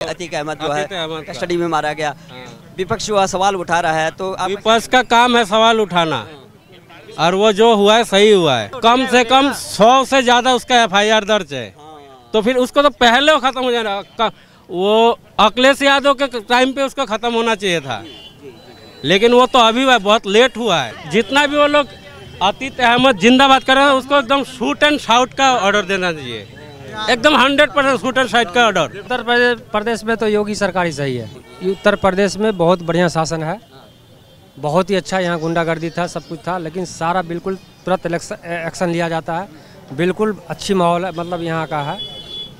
अतीक अहमद जो है कस्टडी में मारा गया। विपक्ष जो सवाल उठा रहा है, तो विपक्ष का काम है सवाल उठाना, और वो जो हुआ है सही हुआ है। कम से कम 100 से ज्यादा उसका FIR दर्ज है, तो फिर उसको तो पहले वो खत्म हो जाना। वो अखिलेश यादव के टाइम पे उसका खत्म होना चाहिए था, लेकिन वो तो अभी बहुत लेट हुआ है। जितना भी वो लोग अतीक अहमद जिंदाबाद कर रहे हैं, उसको एकदम शूट एंड शाउट का ऑर्डर देना चाहिए, एकदम 100% शूट एंड शाउट का ऑर्डर। उत्तर प्रदेश में तो योगी सरकार ही सही है। उत्तर प्रदेश में बहुत बढ़िया शासन है, बहुत ही अच्छा। यहाँ गुंडागर्दी था, सब कुछ था, लेकिन सारा बिल्कुल तुरंत एक्शन लिया जाता है। बिल्कुल अच्छी माहौल है, मतलब यहाँ का है,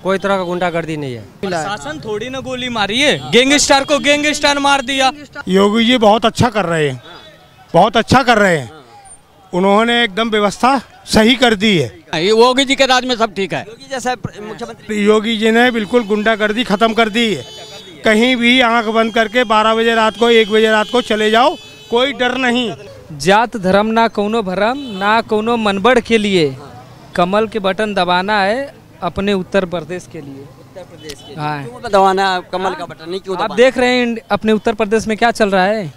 कोई तरह का गुंडागर्दी नहीं है। शासन थोड़ी ना गोली मारी है, गैंगस्टर को गैंगस्टर मार दिया। योगी जी बहुत अच्छा कर रहे हैं, बहुत अच्छा कर रहे हैं। उन्होंने एकदम व्यवस्था सही कर दी है। योगी जी के राज में सब ठीक है। योगी जैसा मुख्यमंत्री, योगी जी ने बिल्कुल गुंडागर्दी खत्म कर दी है। कहीं भी आंख बंद करके 12 बजे रात को, 1 बजे रात को चले जाओ, कोई डर नहीं। जात धर्म ना कोनो भरम ना कोनो मनबड़ के लिए, कमल के बटन दबाना है अपने उत्तर प्रदेश के लिए। उत्तर प्रदेश के हाँ, क्यों दबाना कमल का बटन? नहीं क्यों आप देख रहे हैं अपने उत्तर प्रदेश में क्या चल रहा है।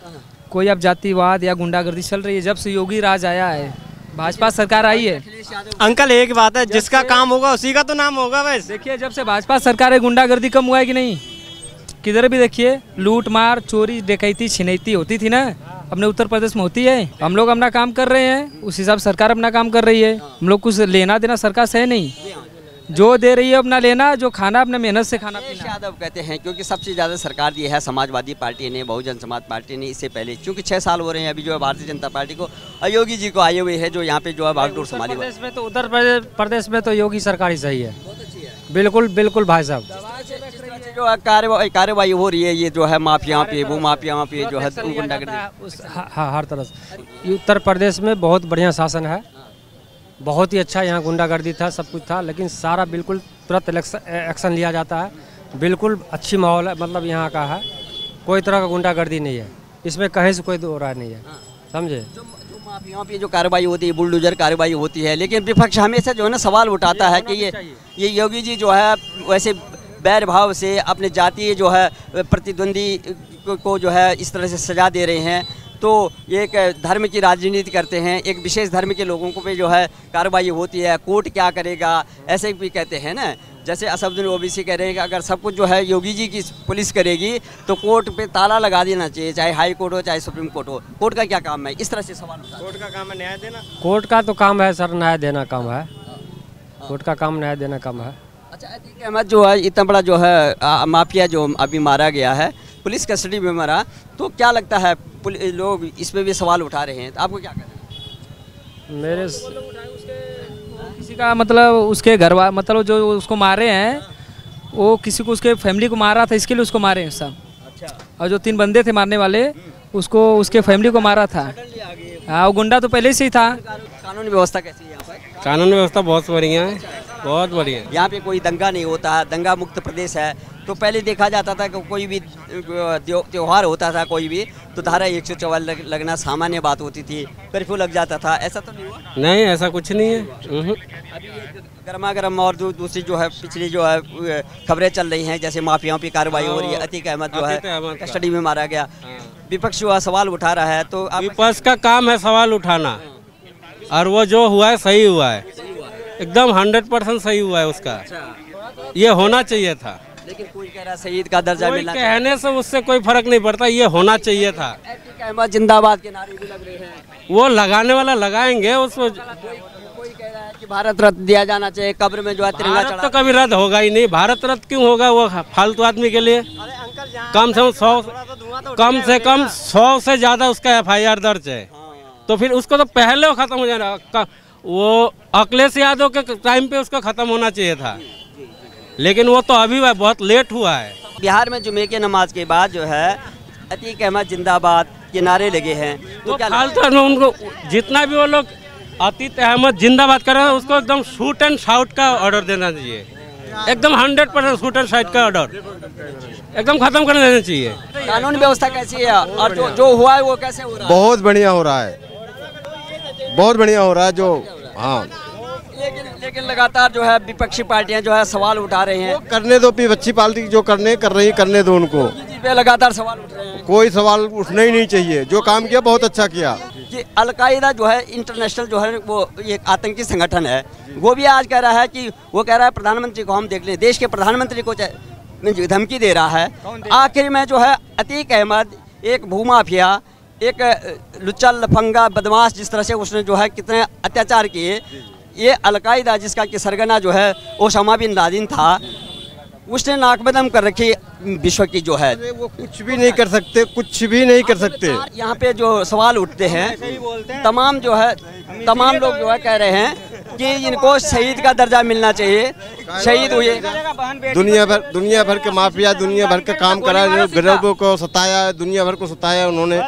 कोई अब जातिवाद या गुंडागर्दी चल रही है। जब से योगी राज आया है, भाजपा सरकार आई है। अंकल एक बात है, जिसका काम होगा उसी का तो नाम होगा। वैसे देखिए, जब से भाजपा सरकार है, गुंडागर्दी कम हुआ है कि नहीं? किधर भी देखिए, लूट मार, चोरी, डकैती, छिनैती होती थी ना, अपने उत्तर प्रदेश में होती है। हम लोग अपना काम कर रहे हैं, उस हिसाब से सरकार अपना काम कर रही है। हम लोग कुछ लेना देना सरकार से नहीं, जो दे रही है अपना लेना, जो खाना अपने मेहनत से खाना पीना। यादव कहते हैं क्योंकि सबसे ज़्यादा सरकार दी है समाजवादी पार्टी ने, बहुजन समाज पार्टी ने। इससे पहले क्योंकि 6 साल हो रहे हैं अभी जो है भारतीय जनता पार्टी को, योगी जी को आए हुए है जो यहाँ पे जो है भागदौड़ संभाली। प्रदेश में तो उत्तर प्रदेश में तो योगी सरकार ही सही है। बिल्कुल बिल्कुल भाई साहब, जो कार्रवाई हो रही है, ये जो है माफिया पे, वो माफिया पे जो है गुंडागर्दी, हाँ हर तरह से। उत्तर प्रदेश में बहुत बढ़िया शासन है, बहुत ही अच्छा। यहाँ गुंडागर्दी था, सब कुछ था, लेकिन सारा बिल्कुल तुरंत एक्शन लिया जाता है। बिल्कुल अच्छी माहौल है, मतलब यहाँ का है, कोई तरह का गुंडागर्दी नहीं है। इसमें कहीं से कोई दो राय नहीं है, समझे। जो माफियाओं पे जो कार्रवाई होती है, बुलडोजर कार्रवाई होती है, लेकिन विपक्ष हमेशा जो है ना सवाल उठाता है कि ये योगी जी जो है वैसे बैर भाव से अपने जातीय जो है प्रतिद्वंदी को जो है इस तरह से सजा दे रहे हैं। तो ये एक धर्म की राजनीति करते हैं, एक विशेष धर्म के लोगों को पे जो है कार्रवाई होती है। कोर्ट क्या करेगा, ऐसे भी कहते हैं ना। जैसे असदुद्दीन ओवैसी कह रहे हैं कि अगर सब कुछ जो है योगी जी की पुलिस करेगी तो कोर्ट पे ताला लगा देना चाहिए, चाहे हाई कोर्ट हो चाहे सुप्रीम कोर्ट हो। कोर्ट का क्या काम है? इस तरह से सवाल उठा। कोर्ट का काम है न्याय देना। कोर्ट का तो काम है सर, न्याय देना काम है। कोर्ट का काम न्याय देना काम है। अच्छा, अतीक अहमद जो है इतना बड़ा जो है माफिया जो अभी मारा गया है, पुलिस कस्टडी में मरा, तो क्या लगता है लोग इस पे भी सवाल उठा रहे हैं, तो आपको क्या कहना है? मेरे किसी का मतलब उसके घर मतलब जो उसको मारे हैं, वो किसी को उसके फैमिली को मारा था, इसके लिए उसको मारे हैं सब। अच्छा। और जो 3 बंदे थे मारने वाले, उसको उसके फैमिली को मारा था। हाँ, वो गुंडा तो पहले से ही था। कानून व्यवस्था कैसी है यहाँ पर? कानून व्यवस्था बहुत बढ़िया है, बहुत बढ़िया। यहाँ पे कोई दंगा नहीं होता है, दंगा मुक्त प्रदेश है। तो पहले देखा जाता था कि कोई भी त्योहार होता था कोई भी, तो धारा 144 लगना सामान्य बात होती थी, कर्फ्यू लग जाता था। ऐसा तो नहीं हुआ? नहीं, ऐसा कुछ नहीं है। अभी गर्मा गर्म और दूसरी जो है पिछली जो है खबरें चल रही हैं, जैसे माफियाओं की कार्रवाई हो रही है, अतीक अहमद जो है कस्टडी में मारा गया। विपक्ष जो है सवाल उठा रहा है, तो विपक्ष का काम है सवाल उठाना, और वो जो हुआ है सही हुआ है, एकदम 100% सही हुआ है उसका। ये होना चाहिए था, लेकिन कोई कह रहा है शहीद का दर्जा मिलना, कहने से उससे कोई फर्क नहीं पड़ता, ये होना चाहिए था। अतीक अहमद जिंदाबाद के नारे भी लग रहे हैं, वो लगाने वाला लगाएंगे उसको। कोई कह रहा है कि भारत रत्न दिया जाना चाहिए, कब्र में जो है तिरंगा चढ़ा। तो कभी रद्द होगा ही नहीं, भारत रत्न क्यों होगा वो फालतू आदमी के लिए। कम से कम 100 से ज्यादा उसका FIR दर्ज है, तो फिर उसको तो पहले वो खत्म हो जाना। वो अखिलेश यादव के टाइम पे उसका खत्म होना चाहिए था, लेकिन वो तो अभी बहुत लेट हुआ है। बिहार में जुमे के नमाज के बाद जो है अतीक अहमद जिंदाबाद के नारे लगे हैं, तो क्या फालतू उनको जितना भी वो लोग अतीक अहमद जिंदाबाद कर रहे हैं, उसको एकदम शूट एंड शाउट का ऑर्डर देना चाहिए, एकदम 100% शूट एंड शाउट का ऑर्डर एकदम खत्म कर देना चाहिए। कानून व्यवस्था कैसी है और जो हुआ है वो कैसे हो रहा है? बहुत बढ़िया हो रहा है, बहुत बढ़िया हो रहा है जो। हाँ, लेकिन लगातार जो है विपक्षी पार्टियां जो है सवाल उठा रहे हैं। करने दो, विपक्षी पार्टी जो कर रही करने दो उनको। योगी पे लगातार सवाल उठ रहे हैं। कोई सवाल उठना ही नहीं चाहिए, जो काम किया बहुत अच्छा किया। कि अलकायदा जो है इंटरनेशनल जो है वो एक आतंकी संगठन है, वो भी आज कह रहा है कि वो कह रहा है प्रधानमंत्री को हम देख लें, देश के प्रधानमंत्री को धमकी दे रहा है। आखिर में जो है अतीक अहमद एक भूमाफिया, एक लुच्चा लफंगा बदमाश, जिस तरह से उसने जो है कितने अत्याचार किए, ये अलकायदा जिसका कि सरगना जो है ओसामा बिन लादेन था, उसने नाकबदम कर रखी विश्व की जो है। वो कुछ भी नहीं कर सकते, कुछ भी नहीं कर सकते। यहाँ पे जो सवाल उठते हैं तमाम जो है तमाम लोग जो है कह रहे हैं कि इनको शहीद का दर्जा मिलना चाहिए, शहीद हुए। दुनिया भर के माफिया, दुनिया भर के काम करा, गरीबों को सताया, दुनिया भर को सताया उन्होंने,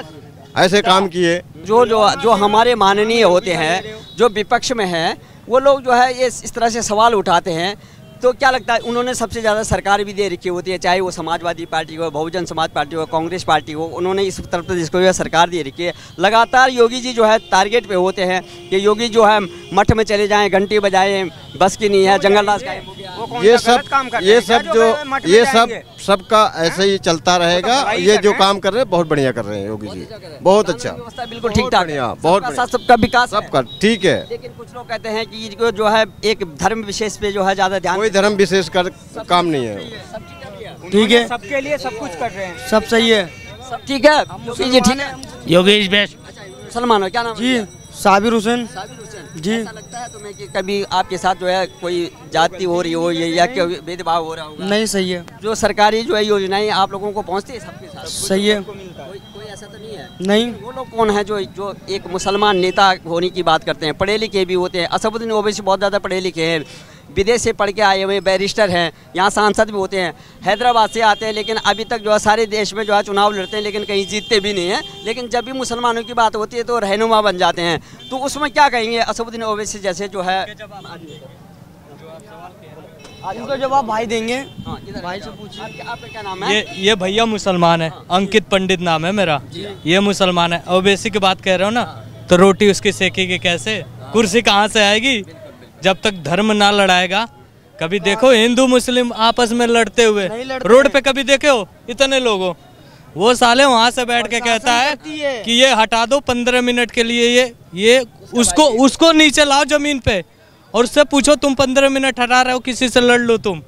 ऐसे काम किए। जो हमारे माननीय होते हैं, जो विपक्ष में हैं, वो लोग जो है ये इस तरह से सवाल उठाते हैं, तो क्या लगता है उन्होंने सबसे ज़्यादा सरकार भी दे रखी होती है, चाहे वो समाजवादी पार्टी हो, बहुजन समाज पार्टी हो, कांग्रेस पार्टी हो, उन्होंने इस उत्तर प्रदेश को जो है सरकार दे रखी है। लगातार योगी जी जो है टारगेट पे होते हैं कि योगी जो है मठ में चले जाएं, घंटी बजाएं, बस की नहीं है, जंगल राज का ये सब सबका ऐसे ही चलता रहेगा। ये जो काम कर रहे हैं बहुत बढ़िया कर रहे हैं योगी जी, बहुत अच्छा, बिल्कुल ठीक ठाक, बहुत सबका विकास सबका ठीक है। लेकिन कुछ लोग कहते हैं कि जो है एक धर्म विशेष पे जो है ज़्यादा ध्यान, धर्म विशेष कर काम नहीं है। ठीक है, सबके लिए सब कुछ कर रहे हैं, सब सही है, सब ठीक है। जी ठीक है। योगेश बेस्ट मुसलमान हो, क्या नाम जी? साबिर हुसैन जी। ऐसा लगता है तुम्हें कि कभी आपके साथ जो है कोई जाति हो रही हो या भेदभाव हो रहा होगा? नहीं, सही है। जो सरकारी जो है योजनाएं आप लोगों को पहुंचती है सबके साथ? सही है। कोई ऐसा तो नहीं है? नहीं। वो लोग कौन है जो एक मुसलमान नेता होने की बात करते हैं, पढ़े लिखे भी होते हैं? असदुद्दीन ओवैसी बहुत ज़्यादा पढ़े लिखे हैं, विदेश से पढ़ के आए हुए बैरिस्टर हैं, यहाँ सांसद भी होते हैं, हैदराबाद से आते हैं, लेकिन अभी तक जो है सारे देश में जो है चुनाव लड़ते हैं, लेकिन कहीं जीतते भी नहीं हैं। लेकिन जब भी मुसलमानों की बात होती है तो रहनुमा बन जाते हैं। तो उसमें क्या कहेंगे असदुद्दीन ओवैसी जैसे जो है? इनको जवाब भाई देंगे। भाई से पूछिए, आपका क्या नाम है? ये भैया मुसलमान है, अंकित पंडित नाम है मेरा। ये मुसलमान है। ओवैसी की बात कह रहे हो ना, तो रोटी उसकी सेकेगी कैसे, कुर्सी कहाँ से आएगी जब तक धर्म ना लड़ाएगा? कभी देखो हिंदू मुस्लिम आपस में लड़ते हुए रोड पे, कभी देखे हो इतने लोगों? वो साले वहाँ से बैठ के कहता है कि ये हटा दो 15 मिनट के लिए, ये उसको नीचे लाओ जमीन पे और उससे पूछो तुम 15 मिनट हटा रहे हो, किसी से लड़ लो तुम।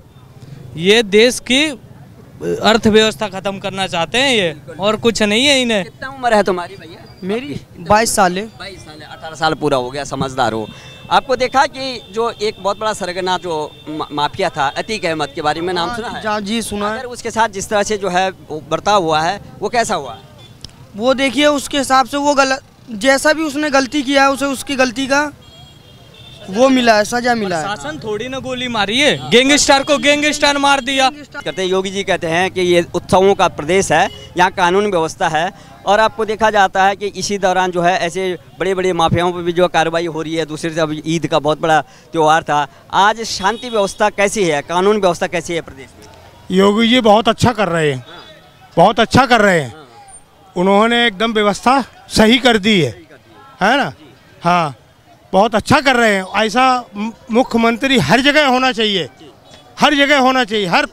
ये देश की अर्थव्यवस्था खत्म करना चाहते हैं ये, और कुछ नहीं है इन्हें। कितना उम्र है तुम्हारी भैया? मेरी 22 साल है। 22 साल है, 18 साल पूरा हो गया, समझदार हो। आपको देखा कि जो एक बहुत बड़ा सरगना जो माफिया था अतीक अहमद के बारे में नाम सुना है? जी सुना है। अगर उसके साथ जिस तरह से जो है बर्ताव हुआ है वो कैसा हुआ? वो देखिए उसके हिसाब से वो गलत, जैसा भी उसने गलती किया है उसे उसकी गलती का वो मिला है, सजा मिला है। शासन थोड़ी ना गोली मारी है, गैंगस्टर को गैंगस्टर मार दिया। कहते योगी जी कहते हैं कि ये उत्सवों का प्रदेश है, यहाँ कानून व्यवस्था है, और आपको देखा जाता है कि इसी दौरान जो है ऐसे बड़े बड़े माफियाओं पर भी जो कार्रवाई हो रही है। दूसरी तरफ ईद का बहुत बड़ा त्यौहार था। आज शांति व्यवस्था कैसी है, कानून व्यवस्था कैसी है प्रदेश में? योगी जी बहुत अच्छा कर रहे हैं, बहुत अच्छा कर रहे हैं। उन्होंने एकदम व्यवस्था सही कर दी है ना? हाँ, बहुत अच्छा कर रहे हैं। ऐसा मुख्यमंत्री हर जगह होना चाहिए, हर जगह होना चाहिए, हर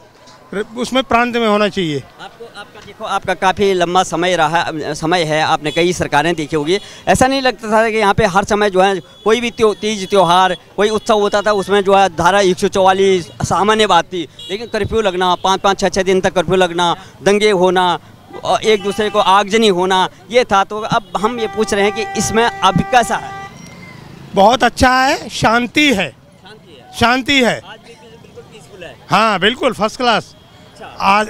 उसमें प्रांत में होना चाहिए। आपका देखो, आपका काफ़ी लंबा समय है, आपने कई सरकारें देखी होगी। ऐसा नहीं लगता था कि यहाँ पे हर समय जो है कोई भी तीज त्यौहार, कोई उत्सव होता था उसमें जो है धारा 144 सामान्य बात थी, लेकिन कर्फ्यू लगना, 5-5, 6-6 दिन तक कर्फ्यू लगना, दंगे होना और एक दूसरे को आगजनी होना, ये था। तो अब हम ये पूछ रहे हैं कि इसमें अब कैसा है? बहुत अच्छा है, शांति है, शांति है। हाँ बिल्कुल फर्स्ट क्लास। आज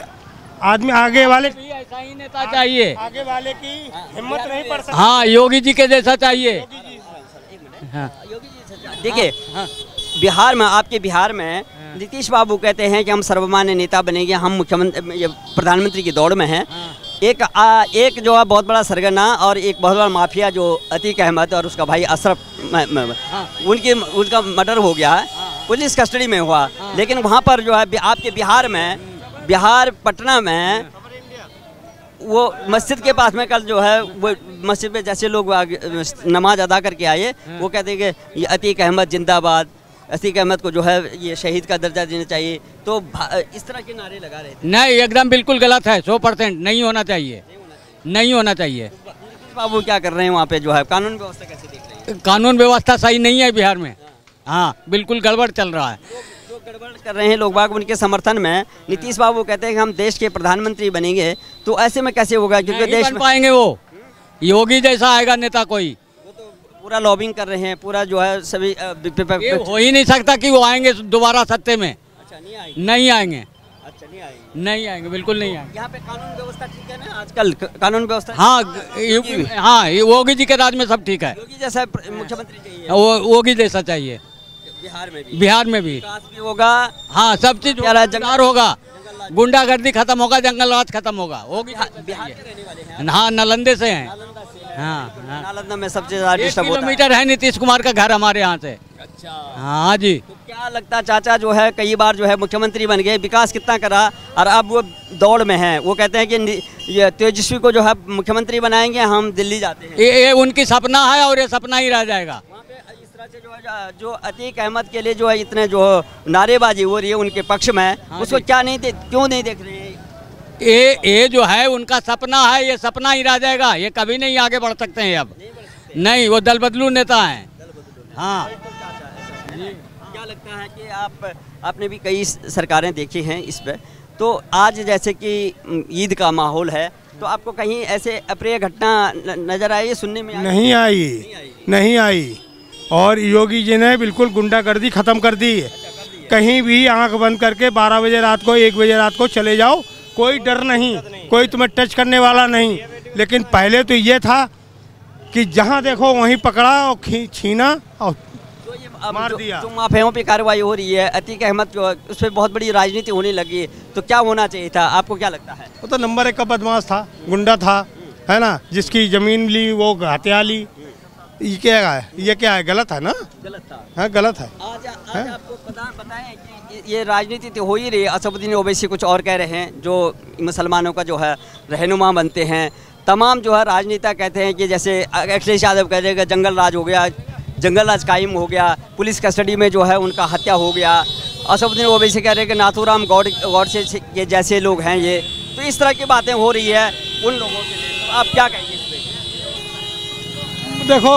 आदमी आगे वाले ऐसा ही नेता चाहिए, आगे वाले की हिम्मत नहीं पड़ सकती। हाँ, योगी जी के जैसा चाहिए। देखिए बिहार में, आपके बिहार में नीतीश बाबू कहते हैं कि हम सर्वमान्य नेता बनेंगे, हम मुख्यमंत्री प्रधानमंत्री की दौड़ में हैं। एक जो है बहुत बड़ा सरगना और एक बहुत बड़ा माफिया जो अतीक अहमद और उसका भाई अशरफ, उनका मर्डर हो गया है, पुलिस कस्टडी में हुआ। लेकिन वहाँ पर जो है आपके बिहार पटना में वो मस्जिद के पास में कल जो है वो मस्जिद में जैसे लोग नमाज अदा करके आए, वो कहते हैं कि ये अतीक अहमद जिंदाबाद, अतीक अहमद को जो है ये शहीद का दर्जा देना चाहिए, तो इस तरह के नारे लगा रहे थे। नहीं, एकदम बिल्कुल गलत है, 100% नहीं होना चाहिए, नहीं होना चाहिए। बाबू क्या कर रहे हैं वहाँ पे, जो है कानून व्यवस्था कैसे देख रहे हैं? कानून व्यवस्था सही नहीं है बिहार में, हाँ बिल्कुल गड़बड़ चल रहा है। जो गड़बड़ कर रहे हैं लोग बाग, उनके समर्थन में नीतीश बाबू कहते हैं कि हम देश के प्रधानमंत्री बनेंगे, तो ऐसे में कैसे होगा? क्योंकि देश बन पाएंगे वो, योगी जैसा आएगा नेता कोई। वो तो पूरा लॉबिंग कर रहे हैं, पूरा जो है सभी ये हो ही नहीं सकता कि वो आएंगे दोबारा सत्ते में। अच्छा, नहीं आएंगे? नहीं आएंगे, अच्छा, नहीं आएंगे, नहीं आएंगे, बिल्कुल नहीं आएंगे। यहाँ पे कानून व्यवस्था ठीक है ना आजकल? कानून व्यवस्था हाँ, हाँ योगी जी के राज में सब ठीक है। योगी जैसा मुख्यमंत्री चाहिए, योगी जैसा चाहिए। बिहार में भी, बिहार में भी विकास भी होगा, हाँ सब चीज जंगल होगा, गुंडागर्दी खत्म होगा, जंगल राज खत्म होगा। होगी बिहार के रहने वाले हैं, हाँ नालंदे से हैं, नालंदा से हैं। हाँ हाँ। नालंदा में सबसे ज्यादा 1 डिस्टर्ब होता है। किलोमीटर है नीतीश कुमार का घर हमारे यहाँ से। अच्छा, हाँ जी। तो क्या लगता चाचा जो है कई बार जो है मुख्यमंत्री बन गए, विकास कितना करा, और अब वो दौड़ में हैं, वो कहते हैं कि ये तेजस्वी को जो है मुख्यमंत्री बनाएंगे, हम दिल्ली जाते हैं। ये उनकी सपना है और ये सपना ही रह जाएगा। वहाँ पे इस तरह से जो है जो अतीक अहमद के लिए जो है इतने जो नारेबाजी हो रही है उनके पक्ष में, हाँ उसको जी। क्या नहीं क्यों नहीं देख रहे हैं? ये जो है उनका सपना है, ये सपना ही रह जाएगा, ये कभी नहीं आगे बढ़ सकते हैं अब। नहीं, वो दल बदलू नेता हैं। हाँ, क्या लगता है कि आपने भी कई सरकारें देखी हैं इस पे, तो आज जैसे कि ईद का माहौल है, तो आपको कहीं ऐसे अप्रिय घटना नजर आई, सुनने में नहीं आई। और योगी जी ने बिल्कुल गुंडागर्दी खत्म कर दी है। कहीं भी आंख बंद करके 12 बजे रात को, 1 बजे रात को चले जाओ, कोई डर नहीं, कोई तुम्हें टच करने वाला नहीं। लेकिन पहले तो ये था कि जहाँ देखो वहीं पकड़ा और छीना और मार दिया। जो माफियाओं पे कार्रवाई हो रही है, अतीक अहमद जो उस पर बहुत बड़ी राजनीति होने लगी, तो क्या होना चाहिए था? आपको क्या लगता है? वो तो नंबर 1 का बदमाश था, गुंडा था, है ना, जिसकी जमीन ली वो हत्या ली। ये क्या है? गलत है ना? गलत था। हाँ, गलत है। आज आपको बताएं कि ये राजनीति तो हो ही रही है। असदुद्दीन ओवैसी कुछ और कह रहे हैं, जो मुसलमानों का जो है रहनुमा बनते हैं। तमाम जो है राजनेता कहते हैं कि जैसे अखिलेश यादव कह रहे हैं जंगल राज हो गया, जंगल राज कायम हो गया, पुलिस कस्टडी में जो है उनका हत्या हो गया। असदुद्दीन ओवैसी कह रहे हैं कि नाथूराम गौडसे के जैसे लोग हैं ये। तो इस तरह की बातें हो रही है उन लोगों के लिए, तो आप क्या कहेंगे इस पर? देखो,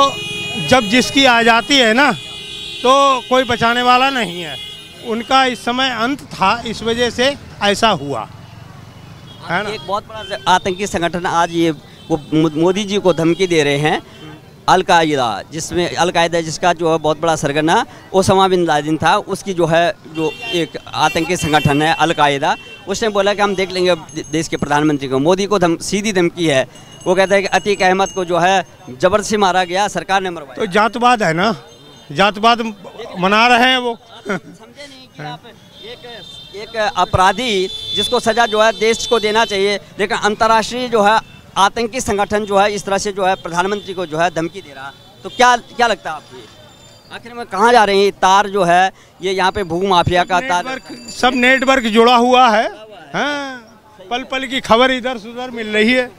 जब जिसकी आ जाती है ना, तो कोई बचाने वाला नहीं है। उनका इस समय अंत था, इस वजह से ऐसा हुआ है ना। एक बहुत बड़ा आतंकी संगठन आज ये वो मोदी जी को धमकी दे रहे हैं, अलकायदा जिसका जो है बहुत बड़ा सरगना ओसामा बिन लादेन था, उसकी जो है जो एक आतंकी संगठन है अलकायदा, उसने बोला कि हम देख लेंगे देश के प्रधानमंत्री को। मोदी को सीधी धमकी है। वो कहता है कि अतीक अहमद को जो है जबरदस्ती मारा गया, सरकार ने मरवाया। तो जातवाद है ना, जातवाद मना रहे हैं वो। समझे नहीं कि आप एक अपराधी जिसको सजा जो है देश को देना चाहिए, लेकिन अंतर्राष्ट्रीय जो है आतंकी संगठन जो है इस तरह से जो है प्रधानमंत्री को जो है धमकी दे रहा, तो क्या लगता है आपको आखिर में कहाँ जा रहे हैं? तार जो है ये यहाँ पे भू माफिया का तार, सब नेटवर्क जुड़ा हुआ है। हाँ, पल पल की खबर इधर से उधर मिल रही है।